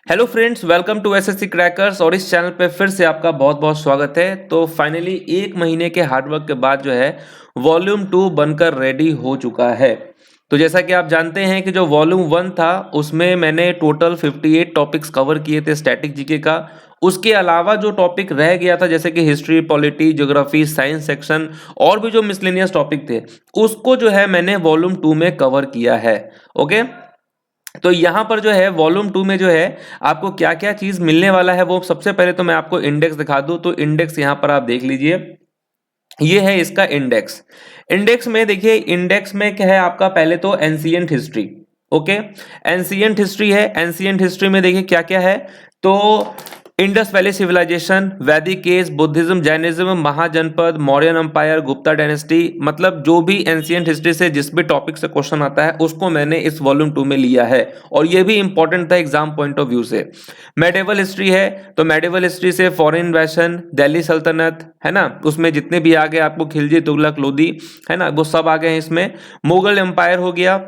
Hello friends, welcome to SSC crackers. और इस channel पे फिर से आपका बहुत बहुत स्वागत है। तो फाइनली एक महीने के हार्डवर्क के बाद जो है वॉल्यूम 2 बनकर रेडी हो चुका है। तो जैसा कि आप जानते हैं कि जो वॉल्यूम 1 था उसमें मैंने टोटल 58 टॉपिक्स कवर किए थे स्टैटिक जीके का। उसके अलावा जो टॉपिक रह गया था जैसे कि history, polity, geography, science section और भी जो मिसलेनियस टॉपिक थे उसको जो है मैंने वॉल्यूम 2 में कवर किया है। ओके, तो यहाँ पर जो है वॉल्यूम 2 में जो है आपको क्या क्या चीज मिलने वाला है वो सबसे पहले तो मैं आपको इंडेक्स दिखा दूं। तो इंडेक्स यहाँ पर आप देख लीजिए, ये है इसका इंडेक्स। इंडेक्स में देखिए, इंडेक्स में क्या है आपका, पहले तो ancient history. Okay, ancient history है। एंशिएंट हिस्ट्री में देखिए क्या क्या है। तो Indus valley civilization, Vedic age, Buddhism, Jainism, Mahajanapada, Mauryan empire, Gupta dynasty, मतलब जो भी एंशिएंट हिस्ट्री से जिस भी टॉपिक से क्वेश्चन आता है उसको मैंने इस वॉल्यूम 2 में लिया है। और ये भी इंपॉर्टेंट था एग्जाम पॉइंट ऑफ व्यू से। मेडिवल हिस्ट्री है, तो मेडिवल हिस्ट्री से फॉरेन इन्वेशन, दिल्ली सल्तनत है ना, उसमें जितने भी आ गए आपको खिलजी, तुगलक, लोदी है ना, वो सब आ गए हैं इसमें। मुगल एम्पायर हो गया,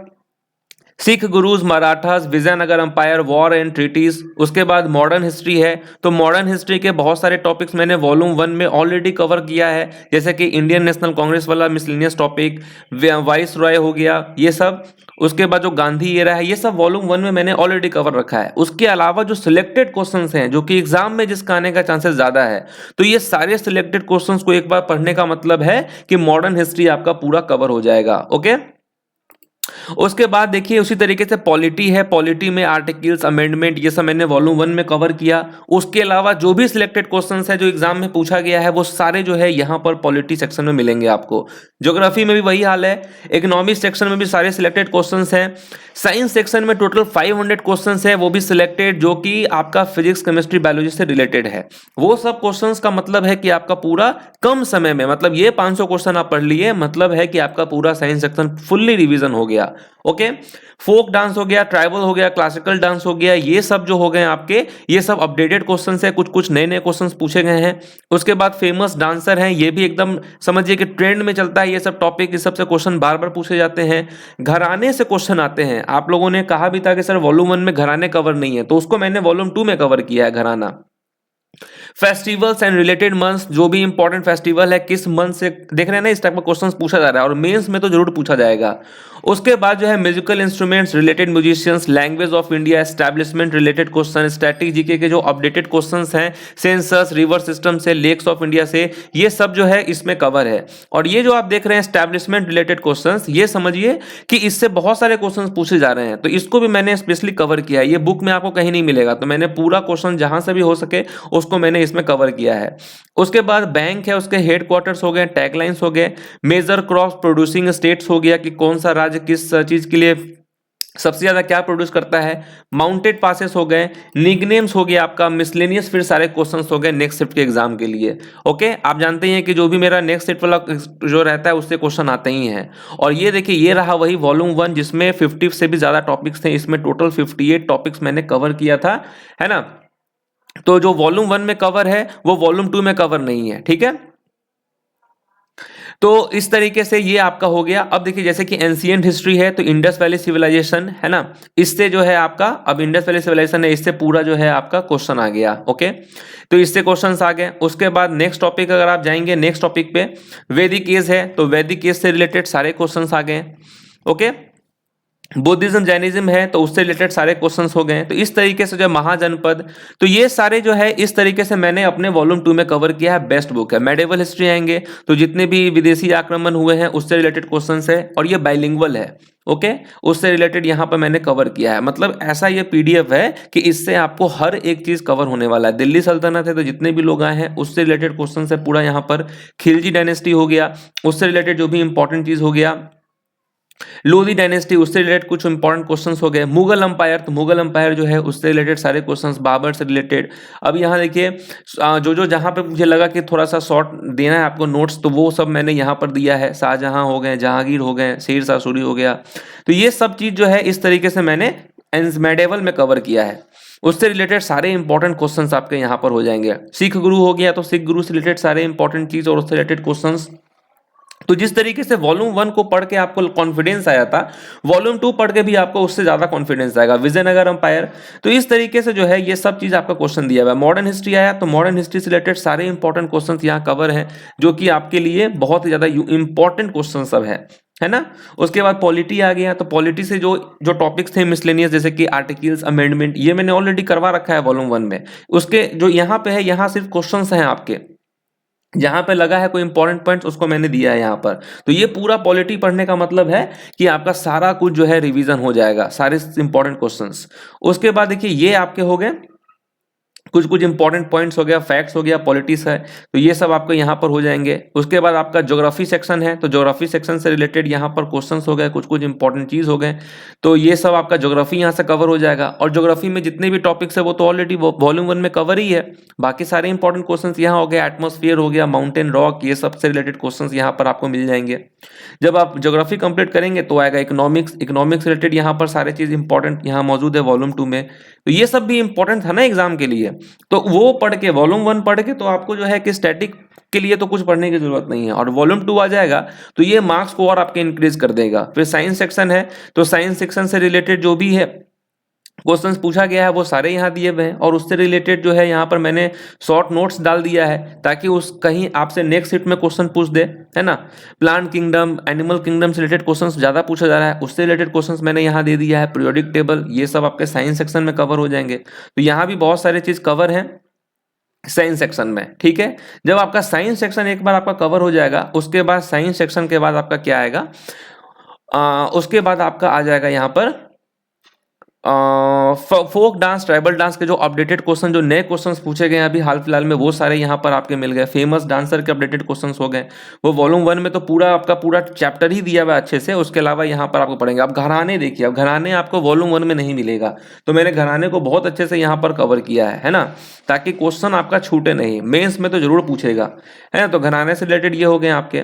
Sikh gurus, Marathas, Vijayanagara empire, war and treaties. उसके बाद मॉडर्न हिस्ट्री है। तो मॉडर्न हिस्ट्री के बहुत सारे टॉपिक्स मैंने वॉल्यूम 1 में ऑलरेडी कवर किया है, जैसे कि इंडियन नेशनल कांग्रेस वाला मिसलेनियस टॉपिक, वाइस रॉय हो गया, ये सब। उसके बाद जो गांधी एरा है, ये सब वॉल्यूम 1 में मैंने ऑलरेडी कवर रखा है। उसके अलावा जो सिलेक्टेड क्वेश्चंस हैं जो कि एग्जाम में जिसका आने का चांसेस ज्यादा है, तो ये सारे सिलेक्टेड क्वेश्चंस को एक बार पढ़ने का मतलब है कि मॉडर्न हिस्ट्री आपका पूरा कवर हो जाएगा। ओके, उसके बाद देखिए उसी तरीके से पॉलिटी है। पॉलिटी में आर्टिकल्स, अमेंडमेंट, ये सब मैंने वॉल्यूम 1 में कवर किया। उसके अलावा जो भी सिलेक्टेड क्वेश्चंस है जो एग्जाम में पूछा गया है वो सारे जो है यहाँ पर पॉलिटी सेक्शन में मिलेंगे आपको। ज्योग्राफी में भी वही हाल है। इकोनॉमिक्स सेक्शन में भी सारे सिलेक्टेड क्वेश्चंस हैं। साइंस सेक्शन में टोटल 500 क्वेश्चंस है, वो भी सिलेक्टेड, जो कि आपका फिजिक्स, केमिस्ट्री, बायोलॉजी से रिलेटेड है। वो सब क्वेश्चंस का मतलब है कि आपका पूरा कम समय में, मतलब ये 500 क्वेश्चन आप पढ़ लिए, मतलब है कि आपका पूरा साइंस सेक्शन फुल्ली रिवीजन हो गया। ओके, फोक डांस हो गया, ट्राइबल हो गया, क्लासिकल डांस हो गया, ये सब जो हो गए आपके, ये सब अपडेटेड क्वेश्चंस है। कुछ कुछ नए नए क्वेश्चंस पूछे गए हैं। उसके बाद फेमस डांसर हैं, ये भी एकदम समझिए कि ट्रेंड में चलता है ये सब टॉपिक। इस सब से क्वेश्चन बार बार पूछे जाते हैं। घराने से क्वेश्चन आते हैं। आप लोगों ने कहा भी था कि सर वॉल्यूम 1 में घराने कवर नहीं है, तो उसको मैंने वॉल्यूम 2 में कवर किया है, घराना। फेस्टिवल्स एंड रिलेटेड मंथ्स, जो भी इंपॉर्टेंट फेस्टिवल है किस मंथ से, देख रहे हैं ना, इस टाइप का क्वेश्चन पूछा जा रहा है और मेंस में तो जरूर पूछा जाएगा। उसके बाद जो है musical instruments, related musicians, language of India, establishment related question, static GK के जो अपडेटेड क्वेश्चंस हैं, सेंसस, रिवर सिस्टम से, लेक्स ऑफ इंडिया से, ये सब जो है इसमें कवर है। और ये जो आप देख रहे हैं एस्टैब्लिशमेंट रिलेटेड क्वेश्चंस, ये समझिए कि इससे बहुत सारे क्वेश्चंस पूछे जा रहे हैं, तो इसको भी मैंने स्पेशली कवर किया है। ये बुक में आपको कहीं नहीं मिलेगा, तो मैंने पूरा क्वेश्चन जहां से भी हो सके उसको मैंने इसमें कवर किया है। उसके बाद बैंक है, उसके हेडक्वार्टर्स हो गए, टैगलाइंस हो गए, मेजर क्रॉप प्रोड्यूसिंग स्टेट्स हो गया कि कौन सा राज्य किस चीज के लिए सबसे ज्यादा क्या प्रोड्यूस करता है, माउंटेड पासेस हो गए, निकनेम्स हो गया आपका, मिसलेनियस, फिर सारे क्वेश्चंस हो गए नेक्स्ट शिफ्ट के एग्जाम के लिए। ओके, आप जानते हैं कि जो भी मेरा नेक्स्ट शिफ्ट वाला जो रहता है उससे क्वेश्चन आते ही हैं। और ये देखिए, ये रहा वही वॉल्यूम 1 जिसमें 50 से भी ज्यादा टॉपिक्स थे। इसमें टोटल 58 टॉपिक्स मैंने कवर किया था, है ना। तो जो वॉल्यूम 1 में कवर है वो वॉल्यूम 2 में कवर नहीं है, ठीक है। तो इस तरीके से ये आपका हो गया। अब देखिए जैसे कि एंशिएंट हिस्ट्री है, तो इंडस वैली सिविलाइजेशन है ना, इससे जो है आपका, अब इंडस वैली सिविलाइजेशन है, इससे पूरा जो है आपका क्वेश्चन आ गया। ओके, तो इससे क्वेश्चंस आ गए। उसके बाद नेक्स्ट टॉपिक अगर आप जाएंगे, नेक्स्ट टॉपिक पे वैदिक एज है, तो वैदिक एज से रिलेटेड सारे क्वेश्चंस आ गए। ओके, बुद्धिज्म, जैनिज्म है, तो उससे रिलेटेड सारे क्वेश्चंस हो गए। तो इस तरीके से जो महाजनपद, तो ये सारे जो है इस तरीके से मैंने अपने वॉल्यूम 2 में कवर किया है। बेस्ट बुक है। मेडिवल हिस्ट्री आएंगे तो जितने भी विदेशी आक्रमण हुए हैं उससे रिलेटेड क्वेश्चंस है, और ये बाइलिंगुअल है। ओके, उससे रिलेटेड यहाँ पर मैंने कवर किया है। मतलब ऐसा ये पीडीएफ है कि इससे आपको हर एक चीज कवर होने वाला है। दिल्ली सल्तनत है तो जितने भी लोग आए हैं उससे रिलेटेड क्वेश्चन है पूरा यहाँ पर। खिलजी डायनेस्टी हो गया, उससे रिलेटेड जो भी इंपॉर्टेंट चीज हो गया। लोधी डायनेस्टी, उससे रिलेटेड कुछ इंपॉर्टेंट क्वेश्चंस हो गए। मुगल अंपायर, तो मुगल अंपायर जो है उससे रिलेटेड सारे क्वेश्चंस, बाबर से रिलेटेड। अब यहाँ देखिए जो जो जहाँ पे मुझे लगा कि थोड़ा सा शॉर्ट देना है आपको नोट्स, तो वो सब मैंने यहाँ पर दिया है। शाहजहां हो गए, जहांगीर हो गए, शेर शाह सूरी हो गया। तो ये सब चीज जो है इस तरीके से मैंने मेडिवल में कवर किया है। उससे रिलेटेड सारे इंपॉर्टेंट क्वेश्चंस आपके यहाँ पर हो जाएंगे। सिख गुरु हो गया, तो सिख गुरु से रिलेटेड सारे इंपॉर्टेंट चीज और उससे रिलेटेड क्वेश्चंस। तो जिस तरीके से वॉल्यूम 1 को पढ़ के आपको कॉन्फिडेंस आया था, वॉल्यूम 2 पढ़ के भी आपको उससे ज्यादा कॉन्फिडेंस आएगा। विजयनगर अंपायर, तो इस तरीके से जो है ये सब चीज आपका क्वेश्चन दिया हुआ है। मॉडर्न हिस्ट्री आया तो मॉडर्न हिस्ट्री से रिलेटेड सारे इंपॉर्टेंट क्वेश्चन यहाँ कवर है, जो कि आपके लिए बहुत ही ज्यादा इंपॉर्टेंट क्वेश्चन सब है ना। उसके बाद पॉलिटी आ गया, तो पॉलिटी से जो जो टॉपिक्स थे मिसलेनियस, जैसे कि आर्टिकल्स, अमेंडमेंट, ये मैंने ऑलरेडी करवा रखा है वॉल्यूम 1 में। उसके जो यहाँ पे है, यहाँ सिर्फ क्वेश्चंस हैं आपके, जहां पे लगा है कोई इंपॉर्टेंट पॉइंट्स उसको मैंने दिया है यहाँ पर। तो ये पूरा पॉलिटी पढ़ने का मतलब है कि आपका सारा कुछ जो है रिवीजन हो जाएगा, सारे इंपॉर्टेंट क्वेश्चंस। उसके बाद देखिए ये आपके हो गए कुछ कुछ इंपॉर्टेंट पॉइंट्स हो गया, फैक्ट्स हो गया, पॉलिटिक्स है, तो ये सब आपको यहाँ पर हो जाएंगे। उसके बाद आपका ज्योग्राफी सेक्शन है, तो ज्योग्राफी सेक्शन से रिलेटेड यहाँ पर क्वेश्चंस हो गए, कुछ कुछ इंपॉर्टेंट चीज हो गए, तो ये सब आपका ज्योग्राफी यहाँ से कवर हो जाएगा। और ज्योग्राफी में जितने भी टॉपिक्स है वो तो ऑलरेडी वॉल्यूम 1 में कवर ही है। बाकी सारे इंपॉर्टेंट क्वेश्चन यहाँ हो गए, एटमोस्फियर हो गया, माउंटेन रॉक, ये सब से रिलेटेड क्वेश्चन यहाँ पर आपको मिल जाएंगे। जब आप ज्योग्राफी कंप्लीट करेंगे तो आएगा इकोनॉमिक्स, इकोनॉमिक्स रिलेटेड यहाँ पर सारे चीज इंपॉर्टेंट यहाँ मौजूद है वॉल्यूम 2 में। तो ये सब भी इंपॉर्टेंट था ना एग्जाम के लिए, तो वो पढ़ के वॉल्यूम 1 पढ़ के तो आपको जो है कि स्टैटिक के लिए तो कुछ पढ़ने की जरूरत नहीं है, और वॉल्यूम 2 आ जाएगा तो ये मार्क्स को और आपके इंक्रीज कर देगा। फिर साइंस सेक्शन है, तो साइंस सेक्शन से रिलेटेड जो भी है क्वेश्चंस पूछा गया है वो सारे यहाँ दिए हुए हैं, और उससे रिलेटेड जो है यहाँ पर मैंने शॉर्ट नोट्स डाल दिया है, ताकि उस कहीं आपसे नेक्स्ट सीट में क्वेश्चन पूछ दे, है ना। प्लांट किंगडम, एनिमल किंगडम से रिलेटेड क्वेश्चंस ज्यादा पूछा जा रहा है, उससे रिलेटेड क्वेश्चंस मैंने यहाँ दे दिया है। पीरियोडिक टेबल, ये सब आपके साइंस सेक्शन में कवर हो जाएंगे, तो यहाँ भी बहुत सारी चीज कवर है साइंस सेक्शन में, ठीक है। जब आपका साइंस सेक्शन एक बार आपका कवर हो जाएगा, उसके बाद साइंस सेक्शन के बाद आपका क्या आएगा, उसके बाद आपका आ जाएगा यहाँ पर फोक डांस, ट्राइबल डांस के जो अपडेटेड क्वेश्चन, जो नए क्वेश्चंस पूछे गए अभी हाल फिलहाल में, वो सारे यहाँ पर आपके मिल गए। फेमस डांसर के अपडेटेड क्वेश्चंस हो गए, वो वॉल्यूम 1 में तो पूरा आपका पूरा चैप्टर ही दिया हुआ है अच्छे से। उसके अलावा यहाँ पर आपको पढ़ेंगे। अब घराने देखिए, अब घराने आपको वॉल्यूम 1 में नहीं मिलेगा, तो मैंने घराने को बहुत अच्छे से यहाँ पर कवर किया है ना, ताकि क्वेश्चन आपका छूटे नहीं। मेंस में तो जरूर पूछेगा, है। तो घराने से रिलेटेड ये हो गए आपके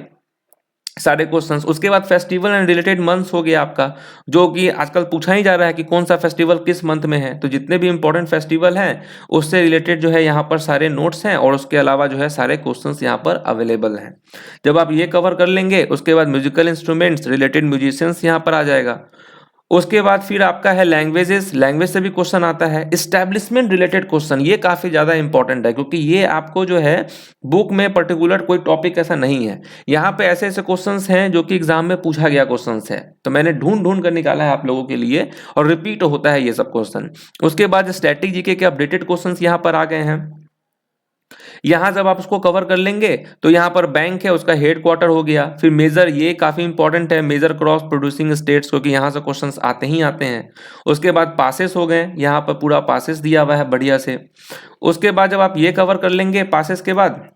सारे क्वेश्चंस। उसके बाद फेस्टिवल एंड रिलेटेड मंथ्स हो गया आपका, जो कि आजकल पूछा ही जा रहा है कि कौन सा फेस्टिवल किस मंथ में है, तो जितने भी इंपॉर्टेंट फेस्टिवल हैं उससे रिलेटेड जो है यहाँ पर सारे नोट्स हैं, और उसके अलावा जो है सारे क्वेश्चंस यहाँ पर अवेलेबल हैं। जब आप ये कवर कर लेंगे, उसके बाद म्यूजिकल इंस्ट्रूमेंट्स रिलेटेड म्यूजिशियंस यहाँ पर आ जाएगा। उसके बाद फिर आपका है लैंग्वेजेस, लैंग्वेज से भी क्वेश्चन आता है। इस्टेब्लिशमेंट रिलेटेड क्वेश्चन, ये काफी ज्यादा इंपॉर्टेंट है, क्योंकि ये आपको जो है बुक में पर्टिकुलर कोई टॉपिक ऐसा नहीं है, यहाँ पे ऐसे ऐसे क्वेश्चंस हैं जो कि एग्जाम में पूछा गया क्वेश्चंस है, तो मैंने ढूंढ ढूंढ कर निकाला है आप लोगों के लिए, और रिपीट होता है ये सब क्वेश्चन। उसके बाद स्टैटिक जीके के अपडेटेड क्वेश्चन यहाँ पर आ गए हैं। यहां जब आप उसको कवर कर लेंगे, तो यहाँ पर बैंक है, उसका हेड क्वार्टर हो गया। फिर मेजर, ये काफी इंपॉर्टेंट है, मेजर क्रॉस प्रोड्यूसिंग स्टेट्स, क्योंकि यहाँ से क्वेश्चंस आते ही आते हैं। उसके बाद पासेस हो गए, यहाँ पर पूरा पासेस दिया हुआ है बढ़िया से। उसके बाद जब आप ये कवर कर लेंगे पासेस के बाद,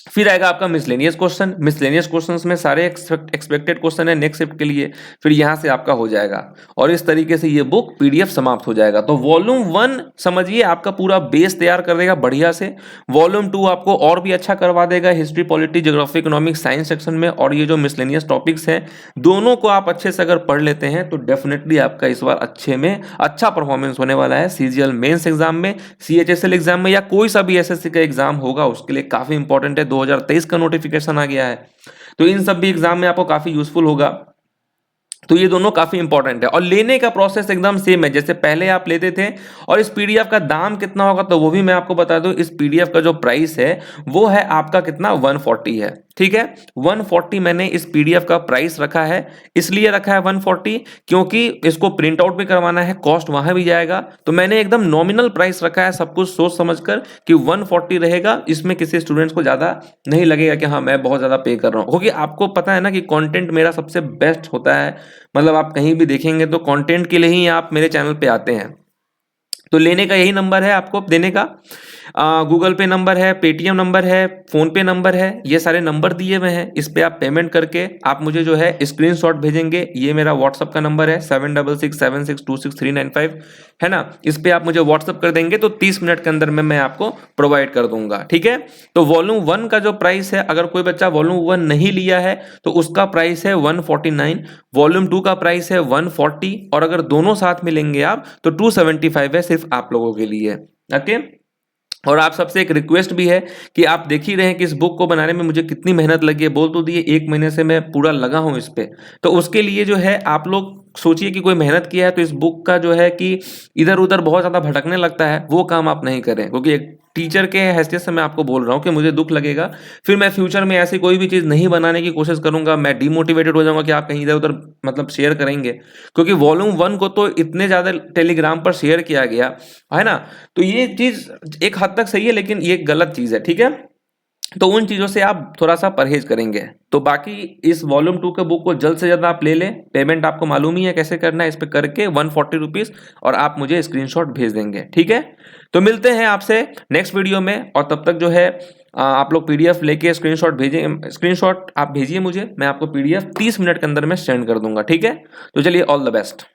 फिर आएगा आपका मिसलेनियस क्वेश्चन। मिसलेनियस क्वेश्चंस में सारे एक्सपेक्टेड क्वेश्चन है नेक्स्ट शिफ्ट के लिए, फिर यहां से आपका हो जाएगा, और इस तरीके से ये बुक पीडीएफ समाप्त हो जाएगा। तो वॉल्यूम 1 समझिए आपका पूरा बेस तैयार कर देगा बढ़िया से। वॉल्यूम 2 आपको और भी अच्छा करवा देगा history, polity, geography, economics, science section में, और ये जो मिसलेनियस टॉपिक्स हैं दोनों को आप अच्छे से अगर पढ़ लेते हैं तो डेफिनेटली आपका इस बार अच्छे में अच्छा परफॉर्मेंस होने वाला है। सीजीएल मेंस एग्जाम में, सीएचएसएल एग्जाम में, या कोई सा भी एसएससी का एग्जाम होगा उसके लिए काफी इंपॉर्टेंट है। 2023 का नोटिफिकेशन आ गया है, तो इन सब भी एग्जाम में आपको काफी यूजफुल होगा। तो ये दोनों काफी इंपॉर्टेंट है, और लेने का प्रोसेस एकदम सेम है जैसे पहले आप लेते थे। और इस पीडीएफ का दाम कितना होगा तो वो भी मैं आपको बता दूं। इस पीडीएफ का जो प्राइस है वो है आपका कितना, 140 है, ठीक है। 140 मैंने इस पीडीएफ का प्राइस रखा है, इसलिए रखा है 140 क्योंकि इसको प्रिंट आउट भी करवाना है, कॉस्ट वहां भी जाएगा, तो मैंने एकदम नॉमिनल प्राइस रखा है, सब कुछ सोच समझकर कि 140 रहेगा। इसमें किसी स्टूडेंट्स को ज्यादा नहीं लगेगा कि हाँ मैं बहुत ज्यादा पे कर रहा हूँ, क्योंकि आपको पता है ना कि कंटेंट मेरा सबसे बेस्ट होता है। मतलब आप कहीं भी देखेंगे तो कंटेंट के लिए ही आप मेरे चैनल पे आते हैं। तो लेने का यही नंबर है आपको देने का, गूगल पे नंबर है, पेटीएम नंबर है, फोन पे नंबर है, ये सारे नंबर दिए हुए हैं। इस पे आप पेमेंट करके आप मुझे जो है स्क्रीनशॉट भेजेंगे। ये मेरा व्हाट्सअप का नंबर है 7667626395, है ना। इस पे आप मुझे व्हाट्सअप कर देंगे तो 30 मिनट के अंदर में मैं आपको प्रोवाइड कर दूंगा, ठीक है। तो वॉल्यूम 1 का जो प्राइस है, अगर कोई बच्चा वॉल्यूम 1 नहीं लिया है तो उसका प्राइस है 149, वॉल्यूम 2 का प्राइस है 140, और अगर दोनों साथ में लेंगे आप तो 275 है सिर्फ आप लोगों के लिए, ओके। और आप सबसे एक रिक्वेस्ट भी है कि आप देख ही रहे हैं कि इस बुक को बनाने में मुझे कितनी मेहनत लगी है, बोल तो दिए 1 महीने से मैं पूरा लगा हूँ इस पे। तो उसके लिए जो है आप लोग सोचिए कि कोई मेहनत किया है तो इस बुक का जो है कि इधर-उधर बहुत ज़्यादा भटकने लगता है, वो काम आप नहीं करें। क्योंकि एक टीचर के हैसियत से मैं आपको बोल रहा हूँ कि मुझे दुःख लगेगा, फिर मैं फ्यूचर में ऐसी कोई भी चीज़ नहीं बनाने की कोशिश करूँगा, मैं डिमोटिवेटेड हो जाऊँगा कि आप कहीं इधर-उधर मतलब शेयर करेंगे। क्योंकि वॉल्यूम 1 को तो इतने ज़्यादा टेलीग्राम पर शेयर किया गया, है ना? तो ये चीज़ एक हद तक सही है लेकिन ये गलत चीज़ है, ठीक है? तो उन चीज़ों से आप थोड़ा-सा परहेज़ करेंगे। तो बाकी इस वॉल्यूम 2 के बुक को जल्द से जल्द आप ले लें, पेमेंट आपको मालूम ही है कैसे करना है, इस पे करके 140 रुपीज़ और आप मुझे स्क्रीनशॉट भेज देंगे, ठीक है? तो मिलते हैं आपसे नेक्स्ट वीडियो में और तब तक जो है आप लोग पीडीएफ लेके स्क्रीनशॉट आप भेजिए मुझे, मैं आपको पीडीएफ 30 मिनट के अंदर में सेंड कर दूँगा, ठीक है? तो चलिए ऑल द बेस्ट।